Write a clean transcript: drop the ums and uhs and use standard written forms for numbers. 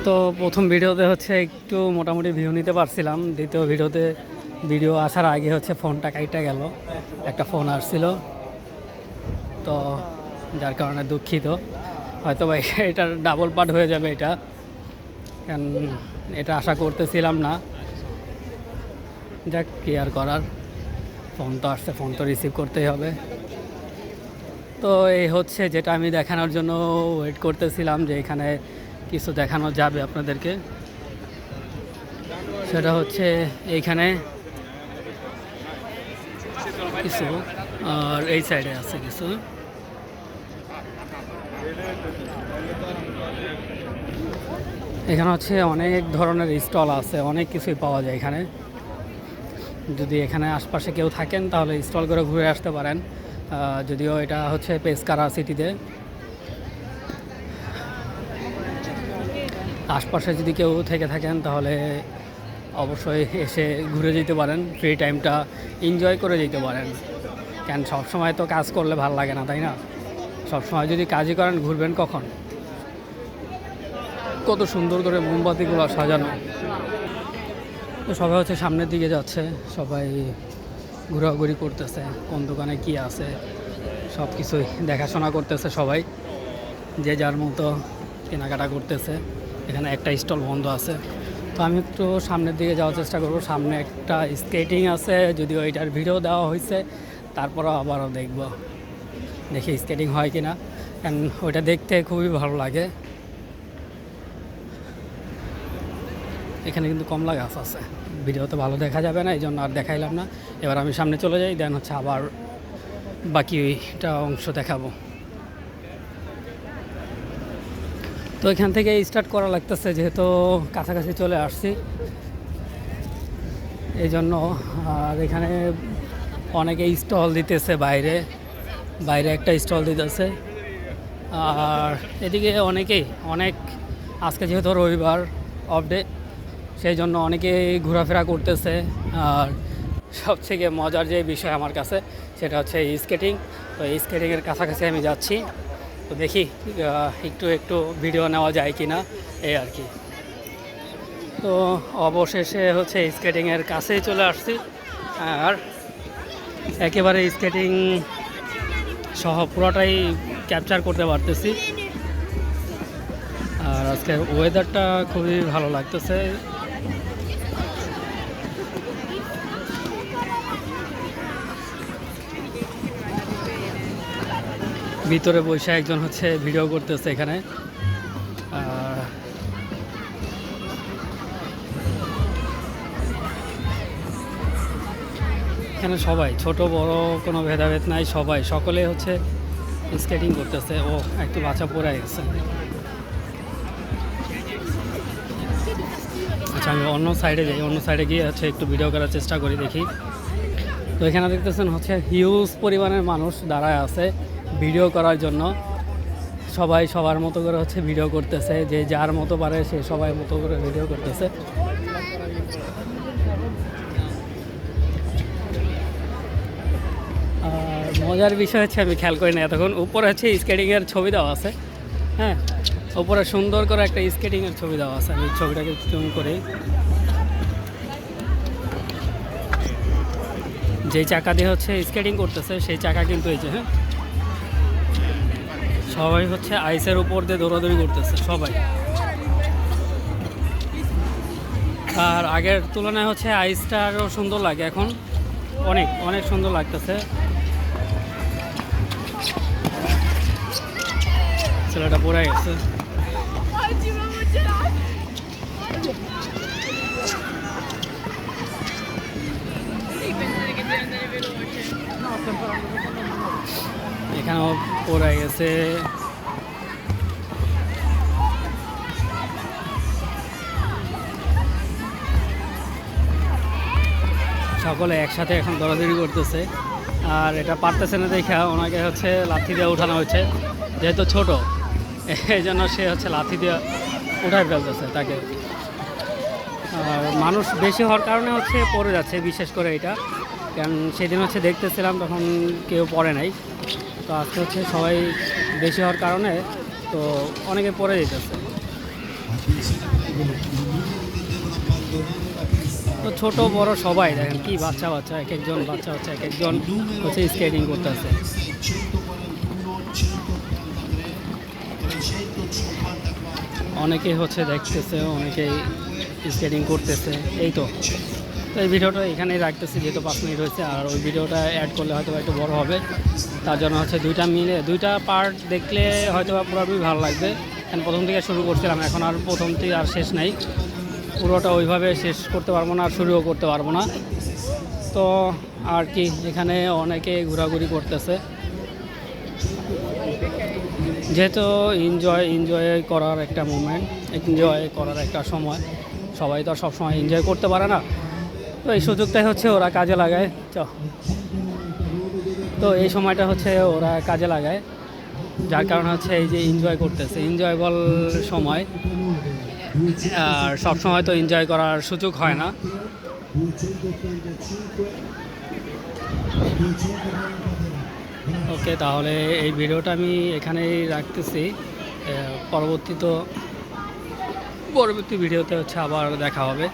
তো প্রথম ভিডিওতে হচ্ছে একটু মোটামুটি ভিউ নিতে পারছিলাম, দ্বিতীয় ভিডিওতে ভিডিও আসার আগে হচ্ছে ফোনটা কাইটা গেল, একটা ফোন আসছিল, তো যার কারণে দুঃখিত। হয়তো বা এটার ডাবল পার্ট হয়ে যাবে এটা, কারণ এটা আশা করতেছিলাম না। যাক, কি আর করার, ফোন তো আসছে, ফোন তো রিসিভ করতেই হবে। তো এই হচ্ছে যেটা আমি দেখানোর জন্য ওয়েট করতেছিলাম, যে এখানে কিছু দেখানো যাবে আপনাদেরকে, সেটা হচ্ছে এইখানে কিছু, আর এই সাইডে আছে কিছু। এখানে হচ্ছে অনেক ধরনের স্টল আছে, অনেক কিছুই পাওয়া যায় এখানে। যদি এখানে আশপাশে কেউ থাকেন তাহলে স্টল করে ঘুরে আসতে পারেন। যদিও এটা হচ্ছে পেসকারা সিটিতে, আশপাশে যদি কেউ থেকে থাকেন তাহলে অবশ্যই এসে ঘুরে যেতে পারেন, ফ্রি টাইমটা এনজয় করে যেতে পারেন। কেন সবসময় তো কাজ করলে ভালো লাগে না, তাই না? সবসময় যদি কাজই করেন, ঘুরবেন কখন? কত সুন্দর করে মোমবাতিগুলো সাজানো। তো সবাই হচ্ছে সামনের দিকে যাচ্ছে, সবাই ঘোরাঘুরি করতেছে, কোন দোকানে কি আছে সব কিছুই দেখাশোনা করতেছে সবাই, যে যার মতো কেনাকাটা করতেছে। এখানে একটা স্টল বন্ধ আছে, তো আমি একটু সামনের দিকে যাওয়ার চেষ্টা করব। সামনে একটা স্কেটিং আছে, যদিও এটার ভিডিও দেওয়া হয়েছে, তারপরও আবারও দেখি স্কেটিং হয় কি না, কারণ ওইটা দেখতে খুবই ভালো লাগে। এখানে কিন্তু কমলা গাছ আছে, ভিডিওতে ভালো দেখা যাবে না, এই জন্য আর দেখাইলাম না। এবার আমি সামনে চলে যাই, দেন হচ্ছে আবার বাকিটা অংশ দেখাবো। তো এখান থেকে স্টার্ট করা লাগতেছে, যেহেতু কাছাকাছি চলে আসছি এই জন্য। আর এখানে অনেকে স্টল দিতেছে, বাইরে একটা স্টল দিতেছে। আর এদিকে অনেক আজকে যেহেতু রবিবার অফ ডে, সেই জন্য অনেকেই ঘোরাফেরা করতেছে। আর সবথেকে মজার যে বিষয় আমার কাছে, সেটা হচ্ছে স্কেটিং। তো এই স্কেটিংয়ের কাছাকাছি আমি যাচ্ছি, তো দেখি একটু ভিডিও নেওয়া যায় কি না, এই আর কি। তো অবশেষে হচ্ছে স্কেটিংয়ের কাছেই চলে আসছি, আর একেবারে স্কেটিং সহ পুরোটাই ক্যাপচার করতে পারতেছি। আর আজকের ওয়েদারটা খুবই ভালো লাগতেছে। ভিতরে বসে একজন হচ্ছে ভিডিও করতেছে এখানে। এখানে সবাই, ছোট বড় কোনো ভেদাভেদ নাই, সকলে হচ্ছে স্কেটিং করতেছে। ও একটু বাচ্চা পড়ে গেছে। আচ্ছা, আমি অন্য সাইডে যাই, অন্য সাইডে গিয়ে হচ্ছে একটু ভিডিও করার চেষ্টা করি, দেখি। তো এখানে দেখতেছেন হচ্ছে হিউজ পরিমাণের মানুষ দাঁড়ায় আছে ভিডিও করার জন্য। সবাই সবার মতো করে হচ্ছে ভিডিও করতেছে, যে যার মতো পারে সে সবাই মতো করে ভিডিও করতেছে। আর মজার বিষয় হচ্ছে, আমি খেয়াল করি না এতক্ষণ, উপরে হচ্ছে স্কেটিংয়ের ছবি দেওয়া আছে। হ্যাঁ, উপরে সুন্দর করে একটা স্কেটিংয়ের ছবি দেওয়া আছে। আমি ছবিটাকে জুম করি। যেই চাকা দিয়ে হচ্ছে স্কেটিং করতেছে, সেই চাকা কিন্তু এই যে, হ্যাঁ, সবাই হচ্ছে আইসের উপর দিয়ে দৌড়াদৌড়ি করতেছে সবাই। আর আগের তুলনায় হচ্ছে আইসটা আরও সুন্দর লাগে এখন, অনেক সুন্দর লাগতেছে। ছেলেটা পড়ে গেছে। এখানেও পড়ে গেছে। সকলে একসাথে এখন দৌড়াদৌড়ি করতেছে। আর এটা পারতেছে না দেখে ওনাকে হচ্ছে লাথি দিয়ে উঠানো হয়েছে, যেহেতু ছোট এই জন্য সে হচ্ছে লাথি দিয়ে উঠাই ফেলতেছে তাকে। আর মানুষ বেশি হওয়ার কারণে হচ্ছে পড়ে যাচ্ছে, বিশেষ করে এটা। কারণ সেদিন হচ্ছে দেখতেছিলাম তখন কেউ পড়ে নাই, তো আজকে হচ্ছে সবাই বেশি হওয়ার কারণে তো অনেকে পরে যেতেছে। তো ছোট বড় সবাই দেখেন কি বাচ্চা বাচ্চা এক একজন বাচ্চা বাচ্চা এক একজন হচ্ছে স্কেটিং করতেছে। অনেকেই হচ্ছে দেখতেছে, অনেকেই স্কেটিং করতেছে। এই তো এই ভিডিওটা এখানেই রাখতেছি যেহেতু 5 মিনিট হয়েছে, আর ওই ভিডিওটা অ্যাড করলে হয়তো একটু বড় হবে, তার জন্য হচ্ছে দুইটা পার্ট দেখলে হয়তো পুরোপুরি ভালো লাগবে। কারণ প্রথম থেকে শুরু করছিলাম, এখন আর প্রথমটি আর শেষ নাই, পুরোটা ওইভাবে শেষ করতে পারবো না আর শুরুও করতে পারবো না। তো আর কি এখানে অনেকে ঘোরাঘুরি করতেছে, যেহেতু এনজয় করার একটা মোমেন্ট, এনজয় করার একটা সময়, সবাই তো আর সবসময় এনজয় করতে পারে না। তো এই সুযোগটাই হচ্ছে ওরা কাজে লাগায়। তো এই সময়টা হচ্ছে ওরা কাজে লাগায়, যার কারণে হচ্ছে এই যে এনজয় করতেছে, এনজয়েবল সময়। আর সব সময় তো এনজয় করার সুযোগ হয় না। ওকে, তাহলে এই ভিডিওটা আমি এখানেই রাখতেছি। পরবর্তী ভিডিওতে হচ্ছে আবার দেখা হবে।